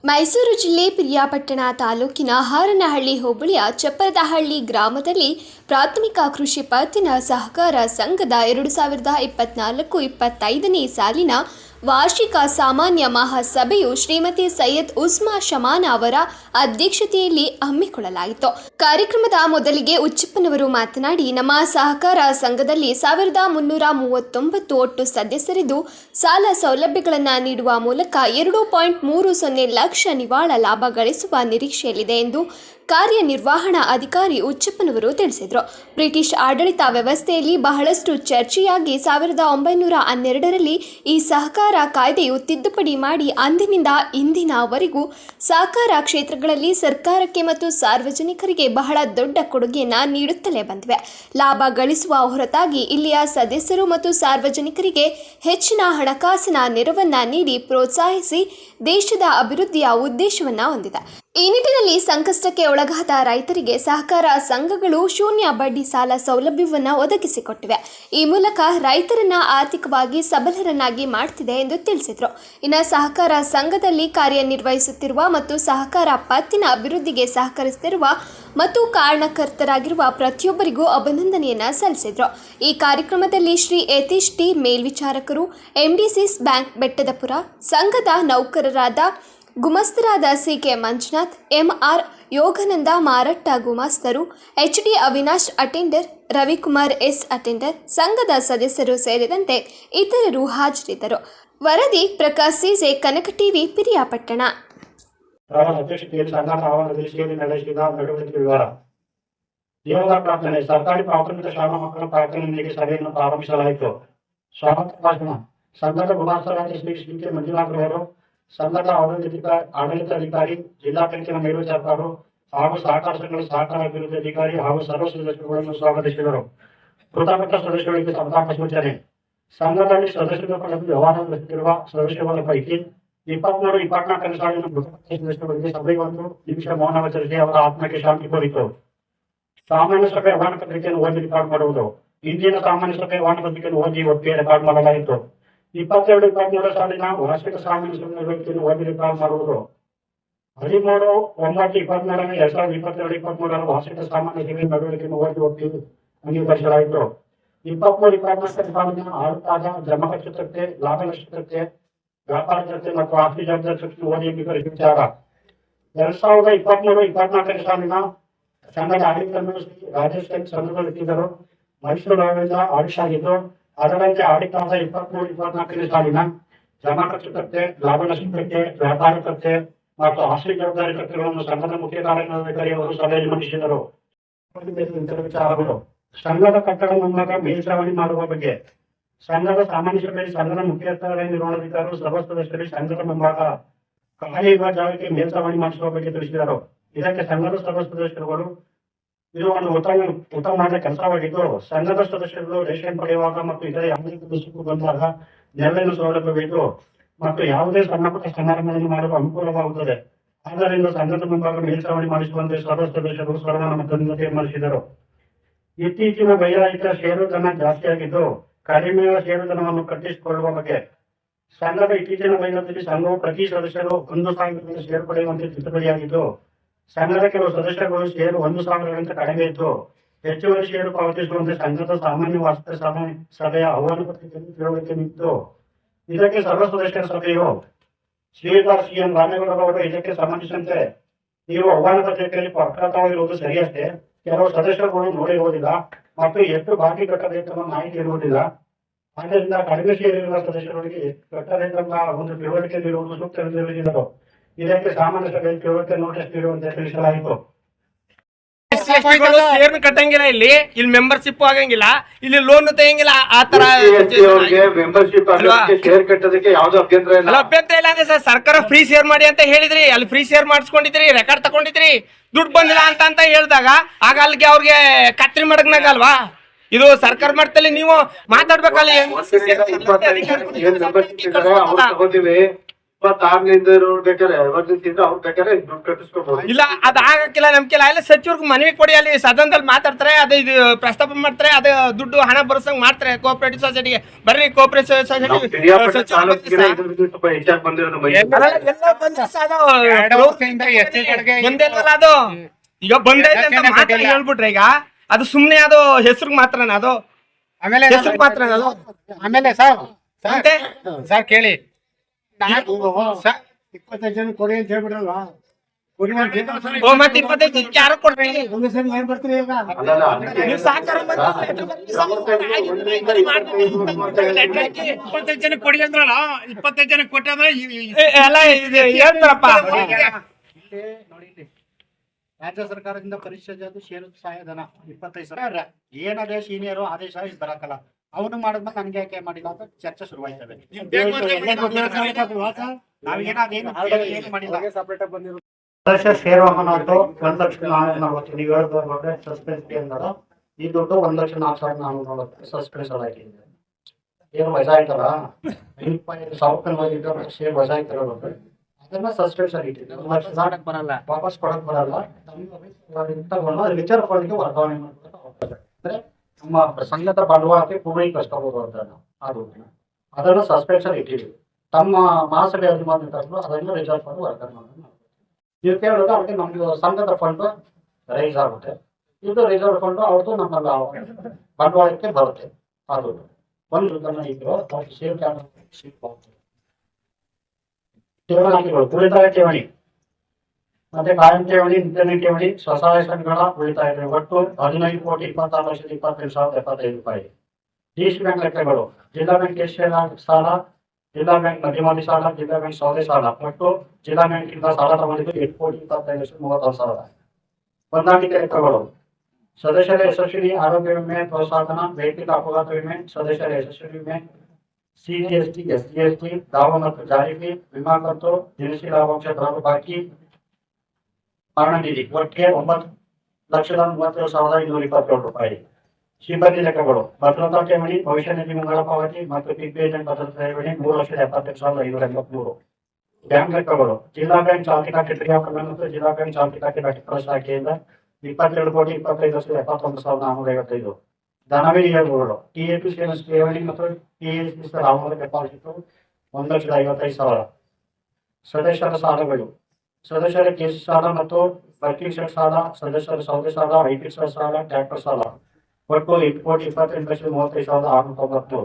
ಮೈಸೂರು ಜಿಲ್ಲೆ ಪಿರಿಯಾಪಟ್ಟಣ ತಾಲೂಕಿನ ಹಾರನಹಳ್ಳಿ ಹೋಬಳಿಯ ಚಪ್ಪರದಹಳ್ಳಿ ಗ್ರಾಮದಲ್ಲಿ ಪ್ರಾಥಮಿಕ ಕೃಷಿ ಪತ್ತಿನ ಸಹಕಾರ ಸಂಘದ 2024-25ನೇ ಸಾಲಿನ ವಾರ್ಷಿಕ ಸಾಮಾನ್ಯ ಮಹಾಸಭೆಯು ಶ್ರೀಮತಿ ಸೈಯದ್ ಉಸ್ಮಾ ಶಮಾನ ಅವರ ಅಧ್ಯಕ್ಷತೆಯಲ್ಲಿ ಹಮ್ಮಿಕೊಳ್ಳಲಾಯಿತು. ಕಾರ್ಯಕ್ರಮದ ಮೊದಲಿಗೆ ಉಚ್ಚಪ್ಪನವರು ಮಾತನಾಡಿ, ನಮ್ಮ ಸಹಕಾರ ಸಂಘದಲ್ಲಿ 1339 ಒಟ್ಟು ಸದಸ್ಯರಿದ್ದು ಸಾಲ ಸೌಲಭ್ಯಗಳನ್ನು ನೀಡುವ ಮೂಲಕ 2.30 ಲಕ್ಷ ನಿವ್ವಳ ಲಾಭ ಗಳಿಸುವ ನಿರೀಕ್ಷೆಯಲ್ಲಿದೆ ಎಂದು ಕಾರ್ಯನಿರ್ವಹಣಾ ಅಧಿಕಾರಿ ಉಚ್ಚಪ್ಪನವರು ತಿಳಿಸಿದರು. ಬ್ರಿಟಿಷ್ ಆಡಳಿತ ವ್ಯವಸ್ಥೆಯಲ್ಲಿ ಬಹಳಷ್ಟು ಚರ್ಚೆಯಾಗಿ 1912ರಲ್ಲಿ ಈ ಸಹಕಾರ ಕಾಯ್ದೆಯು ತಿದ್ದುಪಡಿ ಮಾಡಿ ಅಂದಿನಿಂದ ಇಂದಿನವರೆಗೂ ಸಹಕಾರ ಕ್ಷೇತ್ರಗಳಲ್ಲಿ ಸರ್ಕಾರಕ್ಕೆ ಮತ್ತು ಸಾರ್ವಜನಿಕರಿಗೆ ಬಹಳ ದೊಡ್ಡ ಕೊಡುಗೆಯನ್ನು ನೀಡುತ್ತಲೇ ಬಂದಿವೆ. ಲಾಭ ಗಳಿಸುವ ಹೊರತಾಗಿ ಇಲ್ಲಿಯ ಸದಸ್ಯರು ಮತ್ತು ಸಾರ್ವಜನಿಕರಿಗೆ ಹೆಚ್ಚಿನ ಹಣಕಾಸಿನ ನೆರವನ್ನು ನೀಡಿ ಪ್ರೋತ್ಸಾಹಿಸಿ ದೇಶದ ಅಭಿವೃದ್ಧಿಯ ಉದ್ದೇಶವನ್ನು ಹೊಂದಿದೆ. ಈ ನಿಟ್ಟಿನಲ್ಲಿ ಸಂಕಷ್ಟಕ್ಕೆ ಒಳಗಾದ ರೈತರಿಗೆ ಸಹಕಾರ ಸಂಘಗಳು ಶೂನ್ಯ ಬಡ್ಡಿ ಸಾಲ ಸೌಲಭ್ಯವನ್ನು ಒದಗಿಸಿಕೊಟ್ಟಿವೆ. ಈ ಮೂಲಕ ರೈತರನ್ನ ಆರ್ಥಿಕವಾಗಿ ಸಬಲರನ್ನಾಗಿ ಮಾಡುತ್ತಿದೆ ಎಂದು ತಿಳಿಸಿದರು. ಇನ್ನು ಸಹಕಾರ ಸಂಘದಲ್ಲಿ ಕಾರ್ಯನಿರ್ವಹಿಸುತ್ತಿರುವ ಮತ್ತು ಸಹಕಾರ ಪತ್ತಿನ ಅಭಿವೃದ್ಧಿಗೆ ಸಹಕರಿಸುತ್ತಿರುವ ಮತ್ತು ಕಾರಣಕರ್ತರಾಗಿರುವ ಪ್ರತಿಯೊಬ್ಬರಿಗೂ ಅಭಿನಂದನೆಯನ್ನು ಸಲ್ಲಿಸಿದರು. ಈ ಕಾರ್ಯಕ್ರಮದಲ್ಲಿ ಶ್ರೀ ಯತೀಶ್ ಟಿ ಮೇಲ್ವಿಚಾರಕರು, ಎಂಡಿಸಿಸ್ ಬ್ಯಾಂಕ್ ಬೆಟ್ಟದಪುರ, ಸಂಘದ ನೌಕರರಾದ ಗುಮಾಸ್ತರಾದ ಸಿ.ಕೆ. ಮಂಜುನಾಥ್, ಎಂ.ಆರ್. ಯೋಗಾನಂದ ಮಾರಟ್ಟ ಗುಮಾಸ್ತರು, H D. Avinash attender, Ravikumar S attender, ಸಂಘದ ಸದಸ್ಯರು ಸೇರಿದಂತೆ ಇತರರು ಹಾಜರಿದ್ದರು. ವರದಿ ಪ್ರಕಾಶ್ ಸಿಜೆ, ಕನಕ ಟಿವಿ, ಪಿರಿಯಾಪಟ್ಟಣ. ಸರ್ಕಾರಿ ಪ್ರಾಥಮಿಕ ಶಾಲಾ ಮಕ್ಕಳ ಪ್ರಾರ್ಥನೆಯೊಂದಿಗೆ ಸಭೆಯನ್ನು ಪ್ರಾರಂಭಿಸಲಾಯಿತು. ಸ್ವಾಗತ ಭಾಷಣ ಸಂಘದ ಗುಮಾಸ್ತರಾದ ಶ್ರೀ ಮಂಜುನಾಥ್ ಅವರು, ಸಂಘದ ಆಡಳಿತಾಧಿಕಾರಿ, ಜಿಲ್ಲಾ ಪಂಚಾಯತ್ ಮೇಲ್ವಿಚಾರಕರು ಹಾಗೂ ಸಹಕಾರ ಸಂಘದ ಸಹಕಾರ ಅಭಿವೃದ್ಧಿ ಅಧಿಕಾರಿ ಹಾಗೂ ಸರ್ವ ಸದಸ್ಯರುಗಳನ್ನು ಸ್ವಾಗತಿಸಿದರು. ಮೃತಪಟ್ಟ ಸದಸ್ಯರಿಗೆ ಸಂತಾಪ ಸೂಚನೆ. ಸಂಘದಲ್ಲಿ ಸದಸ್ಯರು ಪಡೆದು ವ್ಯವಹಾರ ನಡೆಸುತ್ತಿರುವ ಸದಸ್ಯರ ಪೈಕಿ 23-24ನೇ ಸಾಲಿನ ಮೃತಪಟ್ಟ ಸದಸ್ಯರಿಗೆ ಸಭೆಗೆ 1 ನಿಮಿಷ ಮೌನಾಚರಿಸಿ ಅವರ ಆತ್ಮಕ್ಕೆ ಶಾಂತಿ ಕೋರಿತು. ಸಾಮಾನ್ಯ ಸಭೆ ಆಹ್ವಾನ ಪತ್ರಿಕೆಯನ್ನು ಓದಿ ರೆಕಾರ್ಡ್ ಮಾಡುವುದು. ಇಂದಿನ ಸಾಮಾನ್ಯ ಸಭೆ ಆಹ್ವಾನ ಪತ್ರಿಕೆಯನ್ನು ಓದಿ ಒಪ್ಪಿಗೆ ರೆಕಾರ್ಡ್ ಮಾಡಲಾಯಿತು. 22-23 ಸಾಲಿನ ವಾರ್ಷಿಕ ಸಾಮಾನ್ಯ ಸಭೆಯನ್ನು ಓದಿ ರೆಕಾರ್ಡ್ ಮಾಡುವುದು. 13/9/2022 ವಾರ್ಷಿಕ ಸಾಮಾನ್ಯ ಸಭೆ ನಡವಳಿಕೆಯನ್ನು ಓದಿ ಒಪ್ಪಿಗೆ ಅಂಗೀಕರಿಸಲಾಯಿತು. 23-24 ಸಾಲಿನ ಆಡಳಿತಾದ ಜಮಾ ಚತುರ್ಥೆ, ಲಾಭ ನಷ್ಟತೆ, ವ್ಯಾಪಾರ ಚರ್ಚೆ ಮತ್ತು ಆಸ್ತಿ ಜವಾಬ್ದಾರಿ ಓದಿ ಅಂಗೀಕರಿಸಿದ ವಿಚಾರ. 2023-24 ಸಾಲಿನ ಸಂಘದ ಆಡಳಿತವನ್ನು ರಾಜೇಶ್ ಸಂಘದಲ್ಲಿದ್ದರು. ಮೈಸೂರಿನಿಂದ ಆಡಿಟ್ ಆಗಿದ್ದು, ಅದರಂತೆ ಆಡಿಟಾದ 23-24 ಸಾಲಿನ ಜಮಾ ಚತುರ್ಥೆ, ಲಾಭ ನಷ್ಟತೆ, ವ್ಯಾಪಾರ ಚರ್ಚೆ ಮತ್ತು ಆಸ್ತಿ ಜವಾಬ್ದಾರಿ ಕರ್ತೃಗಳನ್ನು ಸಂಘದ ಮುಖ್ಯ ಕಾರ್ಯನಿರ್ವಹಣಾಧಿಕಾರಿ ಅವರು ಸಭೆಯಲ್ಲಿ ಮಂಡಿಸಿದರು. ವಿಚಾರಗಳು: ಸಂಘದ ಕಟ್ಟಡ ಮುಂಭಾಗ ಮೇಲ್ಚಾವಣಿ ಮಾಡುವ ಬಗ್ಗೆ. ಸಂಘದ ಸಾಮಾನ್ಯ ಸಭೆಯಲ್ಲಿ ಸಂಘದ ಮುಖ್ಯ ಕಾರ್ಯನಿರ್ವಹಣಾಧಿಕಾರಿಗಳು ಸರ್ವ ಸದಸ್ಯರಿಗೆ ಸಂಘದ ಮುಂಭಾಗ ಖಾಲಿ ಇರುವ ಜಾಗಕ್ಕೆ ಮೇಲ್ಚಾವಣಿ ಮಾಡಿಸುವ ಬಗ್ಗೆ ತಿಳಿಸಿದರು. ಇದಕ್ಕೆ ಸಂಘದ ಸರ್ವ ಸದಸ್ಯರುಗಳು ಇದು ಒಂದು ಉತ್ತಮವಾದ ಕೆಲಸವಾಗಿದ್ದು, ಸಂಘದ ಸದಸ್ಯರು ರೇಷನ್ ಪಡೆಯುವಾಗ ಮತ್ತು ಇತರ ಯಾವುದೇ ದೇಶಕ್ಕೂ ಬಂದಾಗ ನೆರವಿನ ಸೌಲಭ್ಯವಿದ್ದು ಮತ್ತು ಯಾವುದೇ ಸಣ್ಣ ಪುಟ್ಟ ಸಮಾರಂಭಗಳನ್ನು ಮಾಡಲು ಅನುಕೂಲವಾಗುತ್ತದೆ. ಆದ್ದರಿಂದ ಸಂಘದ ಮುಂಭಾಗ ಮೇಲ್ಚಾವಣಿ ಮಾಡಿಸುವಂತೆ ಸರ್ವ ಸದಸ್ಯರು ಸರ್ವಾನುಮತದಿಂದ ತೀರ್ಮಾನಿಸಿದರು. ಇತ್ತೀಚಿನ ವೈರಾಯಿಕ ಷೇರುಧನ ಜಾಸ್ತಿಯಾಗಿದ್ದು, ಕಡಿಮೆಯ ಷೇರುಧನವನ್ನು ಕಟ್ಟಿಸಿಕೊಳ್ಳುವ ಬಗ್ಗೆ. ಸಂಘದ ಇತ್ತೀಚಿನ ವೈನದಲ್ಲಿ ಸಂಘವು ಪ್ರತಿ ಸದಸ್ಯರು 1,000 ಷೇರು ಪಡೆಯುವಂತೆ ತಿದ್ದುಪಡಿಯಾಗಿದ್ದು, ಸಂಘದ ಕೆಲವು ಸದಸ್ಯರುಗಳು ಷೇರು 1,000ಗಿಂತ ಕಡಿಮೆ ಇದ್ದು ಹೆಚ್ಚುವರಿ ಷೇರು ಪಾವತಿಸುವಂತೆ ಸಂಘದ ಸಾಮಾನ್ಯ ವಾರ್ಷಿಕ ಸಭೆಯ ಆಹ್ವಾನ ಪತ್ರಿಕೆಯಲ್ಲಿ ತಿಳುವಳಿಕೆ ನೀಡಿದ್ದು, ಇದಕ್ಕೆ ಸರ್ವ ಸದಸ್ಯರ ಸಭೆಯು ಶ್ರೀಯುತ ಸಿ.ಎನ್. ರಾಮೇಗೌಡರವರು ಇದಕ್ಕೆ ಸಂಬಂಧಿಸಿದಂತೆ ನೀವು ಆಹ್ವಾನ ಪತ್ರಿಕೆಯಲ್ಲಿ ಪ್ರಕಟವಾಗಿರುವುದು ಸರಿಯಷ್ಟೇ, ಕೆಲವು ಸದಸ್ಯರುಗಳು ನೋಡಿರುವುದಿಲ್ಲ ಮತ್ತು ಎಷ್ಟು ಬಾಕಿ ಕಟ್ಟಬೇಕೆಂಬ ಮಾಹಿತಿ ಇರುವುದಿಲ್ಲ. ಆದ್ದರಿಂದ ಕಡಿಮೆ ಷೇರಿರುವ ಸದಸ್ಯರಿಗೆ ಕಟ್ಟಬೇಕೆಂಬ ಒಂದು ತಿಳುವಳಿಕೆ ನೀಡುವುದು ಸೂಕ್ತ ಎಂದು ತಿಳಿಸಿದರು. ಇದಕ್ಕೆ ಸಾಮಾನ್ಯ ಸಭೆಯಲ್ಲಿ ತಿಳುವಳಿಕೆ ನೋಟಿಸ್ ನೀಡುವಂತೆ ತಿಳಿಸಲಾಯಿತು. ಕಟ್ಟಂಗಿಲ್ಲ, ಇಲ್ಲಿ ಮೆಂಬರ್ಶಿಪ್ ಆಗಂಗಿಲ್ಲ, ಇಲ್ಲಿ ಲೋನ್ ತೆಗಂಗಿಲ್ಲ. ಆ ತರ ಅಭ್ಯಂತರ ಇಲ್ಲ ಅಂದ್ರೆ ಸರ್, ಸರ್ಕಾರ ಫ್ರೀ ಶೇರ್ ಮಾಡಿ ಅಂತ ಹೇಳಿದ್ರಿ, ಅಲ್ಲಿ ಫ್ರೀ ಶೇರ್ ಮಾಡಿಸ್ಕೊಂಡಿದ್ರಿ, ರೆಕಾರ್ಡ್ ತಗೊಂಡಿದ್ರಿ, ದುಡ್ಡು ಬಂದಿಲ್ಲ ಅಂತ ಹೇಳಿದಾಗ ಆಗ ಅಲ್ಲಿಗೆ ಅವ್ರಿಗೆ ಕತ್ರಿ ಮಡಗ್ನಾಗಲ್ವಾ? ಇದು ಸರ್ಕಾರ ಮಟ್ಟದಲ್ಲಿ ನೀವು ಮಾತಾಡ್ಬೇಕಲ್ಲ. 26ರಿಂದ ಬೇಕಾದ್ರೆ ಎಮರ್ಜೆನ್ಸಿ ಇದ್ರೆ ಅವ್ರು ಬೇಕಾದ್ರೆ ದುಡ್ಡು ಕಟ್ಟಿಸ್ಕೊಬಹುದು. ಇಲ್ಲ ಅದ್ ಆಗಕ್ಕಿಲ್ಲ ನಮ್ಕಿಲ್ಲ ಎಲ್ಲ ಸಚಿವ್ರಿಗೆ ಮನವಿ ಕೊಡಿ, ಅಲ್ಲಿ ಸದನದಲ್ಲಿ ಮಾತಾಡ್ತಾರೆ, ಅದು ಇದು ಪ್ರಸ್ತಾಪ ಮಾಡ್ತಾರೆ, ಅದು ದುಡ್ಡು ಹಣ ಬರ್ಸಂಗ್ ಮಾಡ್ತಾರೆ ಕೋಆಪರೇಟಿವ್ ಸೊಸೈಟಿಗೆ. ಬರ್ರಿ ಕೋಆಪರೇಟಿವ್ ಸೊಸೈಟಿ ಪಿರಿಯಾಪಟ್ಟಣ ತಾಲೂಕಿಗೆ 5 ಸ್ವಲ್ಪ ಹೆಚ್ಚಾಗಿ ಬಂದಿರೋದು ಬಂದಿಲ್ವಲ್ಲ ಅದು. ಈಗ ಬಂದೈತೆ ಅಂತ ಮಾತ್ರ ಹೇಳ್ಬಿಟ್ರೆ ಈಗ ಅದು ಸುಮ್ನೆ ಅದು ಹೆಸರು ಮಾತ್ರನ, ಅದು ಆಮೇಲೆ ಹೆಸರು ಮಾತ್ರ ಅದು. ಆಮೇಲೆ ಸರ್ ಮತ್ತೆ ಸರ್ ಕೇಳಿ, 25 ಜನ ಕೊಡಿ ಅಂತ ಹೇಳ್ಬಿಟ್ರಲ್ವಾ, ಓ ಮತ್ತೆ 25 ಜನಕ್ಕೆ ಯಾರು ಕೊಡ್ತೀವಿ? ಒಂದು ಸರಿ ಏನ್ ಬರ್ತೀರಿ ಈಗ? ನೀವು ಸಹಕಾರ ಮಾಡಿ 25 ಜನ ಕೊಡಿ ಅಂದ್ರಲ್ಲ, 25 ಜನ ಕೊಟ್ಟ ಅಂದ್ರೆ ಎಲ್ಲ ಇದು ಹೇಳ್ತಾರಪ್ಪ. ಇಲ್ಲಿ ನೋಡಿ, ಇಲ್ಲಿ ರಾಜ್ಯ ಸರ್ಕಾರದಿಂದ ಪರಿಶೋಧನೆ ಷೇರು ಸಹಾಯಧನ 25,000 ಏನದೇ ಸೀನಿಯರು ಆದೇಶ ಇದು ಬರಕಲ್ಲ, ಅವನು ಮಾಡಿದ್ಮೇಲೆ ನನ್ಗೆ ಯಾಕೆ ಮಾಡಿಲ್ಲ ಅಂತ ಚರ್ಚೆ ಶುರುವಾಯ್ತವೆ. ನಾವೇನು ಮಾಡಿಲ್ಲ. ಸದಸ್ಯ ಷೇರು ಅಮೌಂಟು 1,440,000 ನೀವು ಹೇಳಿದ್ರೆ ಸಸ್ಪೆನ್ಸ್ ಅಂದಾರ ಈ ದುಡ್ಡು 1,04,440 ಸಸ್ಪೆನ್ಸ್ ಆಗಿದೆ. ಏನು ವಜಾ ಆಯ್ತಲ್ಲ 5,000 ಶೇರ್ ವಜಾ ಆಯ್ತಾರ ಅದನ್ನ ಸಸ್ಪೆನ್ಷನ್ ಇಟ್ಟಿದ್ದಾರೆ, ಬರಲ್ಲ ವಾಪಸ್ ಕೊಡಕ್ ಬರಲ್ಲ, ತಗೊಂಡು ರಿಸರ್ವ್ ಫಂಡ್ಗೆ ವರ್ಗಾವಣೆ ಮಾಡ್ತಾರೆ. ಅಂದ್ರೆ ನಮ್ಮ ಸಂಘದ ಬಂಡವಾಳಕ್ಕೆ ಪೂರೈಕರಿಸ್ಕೋಬಹುದು ಅಂತ ಅದು ಅದನ್ನು ಸಸ್ಪೆನ್ಷನ್ ಇಟ್ಟಿದ್ದೀವಿ. ತಮ್ಮ ಮಹಾಸಭೆ ಅನುಮೋದನೆ ತಗೊಂಡು ಅದನ್ನು ರಿಸರ್ವ್ ಫಂಡ್ ವರ್ಗಾವಣೆ ಮಾಡೋದು. ನೀವು ಕೇಳೋದು ಅದಕ್ಕೆ ನಮ್ದು ಸಂಘದ ಫಂಡ್ ರೈಸ್ ಆಗುತ್ತೆ, ಇದು ರಿಸರ್ವ್ ಫಂಡ್ ಅವ್ರದ್ದು ನಮ್ಮ ಬಂಡವಾಳಕ್ಕೆ ಬರುತ್ತೆ. ಅದು ಒಂದು ಇದ್ರು ಠೇವಣಿಗಳು, ಉಳಿತಾಯ ಠೇವಣಿ ಮತ್ತೆ ಕಾಯಂ ಠೇವಣಿ, ನಿತ್ಯನ ಠೇವಣಿ, ಸ್ವಸಹಾಯ ಸಂಘಗಳ ಉಳಿತಾಯ ಠೇವಣಿ ಒಟ್ಟು 15,26,27,75 ರೂಪಾಯಿ. ಡಿಸಿ ಬ್ಯಾಂಕ್ ಲೆಕ್ಕಗಳು, ಜಿಲ್ಲಾ ಬ್ಯಾಂಕ್ ಕೇಶಿಯರ್ ಸಾಲ, ಜಿಲ್ಲಾ ಬ್ಯಾಂಕ್ ಮಧ್ಯಮಾವಧಿ ಸಾಲ, ಜಿಲ್ಲಾ ಬ್ಯಾಂಕ್ ಸೌದೆ ಸಾಲ, ಒಟ್ಟು ಜಿಲ್ಲಾ ಬ್ಯಾಂಕ್ ಇಂದ ಸಾಲ ತಗೊಂಡಿದ್ದು 8,25,30,000. ಹೊಂದಾಣಿಕೆ ಲೆಕ್ಕಗಳು, ಸದಸ್ಯರ ಯಶಸ್ವಿ ಆರೋಗ್ಯ ವಿಮೆ ಪ್ರೋತ್ಸಾಹನ, ವೈಯಕ್ತಿಕ ಅಪಘಾತ ವಿಮೆ, ಸದಸ್ಯರ ಯಶಸ್ವಿ ವಿಮೆ, ಸಿಜಿಎಸ್ಟಿ, ಎಸ್ಜಿಎಸ್ಟಿ, ಲಾಭ ಮತ್ತು ಜಾರಿ ಫೀ, ವಿಮಾ ಕಂತು, ದಿನಸಿ ಲಾಭಾಂಶ ಬರಲು ಬಾಕಿ, ಮರಣ ನಿಧಿ ಒಟ್ಟಿಗೆ 9,37,527 ರೂಪಾಯಿ. ಸಿಬ್ಬಂದಿ ಲೆಕ್ಕಗಳು, ಭದ್ರತಾ ಠೇವಣಿ, ಭವಿಷ್ಯ ನಿಧಿ ಮುಂಗಡ ಪಾವತಿ ಮತ್ತು ಪಿಪಿ ಏಜೆಂಟ್ ಭದ್ರತಾ ಠೇವಣಿ 3,78,550. ಬ್ಯಾಂಕ್ ಲೆಕ್ಕಗಳು, ಜಿಲ್ಲಾ ಬ್ಯಾಂಕ್ ಚಾಲ್ತಿ ಖಾತೆ ಕ್ರಿಯಾಪದ ಮತ್ತು ಜಿಲ್ಲಾ ಬ್ಯಾಂಕ್ ಚಾಲ್ತಿ ಖಾತೆ ಘಟಕಗಳ ಶಾಖೆಯಿಂದ 22,25,25,455. ಧನವಿನಿಯೋಗಗಳು, ಟಿಎಪಿಸಿಎಸ್ ಠೇವಣಿ ಮತ್ತು ಟಿಎಸ್ಪಿ ಲಾಭದ ಡೆಪಾಸಿಟ್ 1,55,000. ಸದಸ್ಯರ ಸಾಲಗಳು, ಸದಸ್ಯರ ಕೇಸಿ ಸಾಲ ಮತ್ತು ವರ್ಕಿಂಗ್ ಸೆಟ್ ಸಾಲ, ಸದಸ್ಯರ ಸೌದೆ ಸಾಲ, ಐಟಿ ಸಾಲ, ಟ್ರ್ಯಾಕ್ಟರ್ ಸಾಲ ಒಟ್ಟು 8,28,35,690.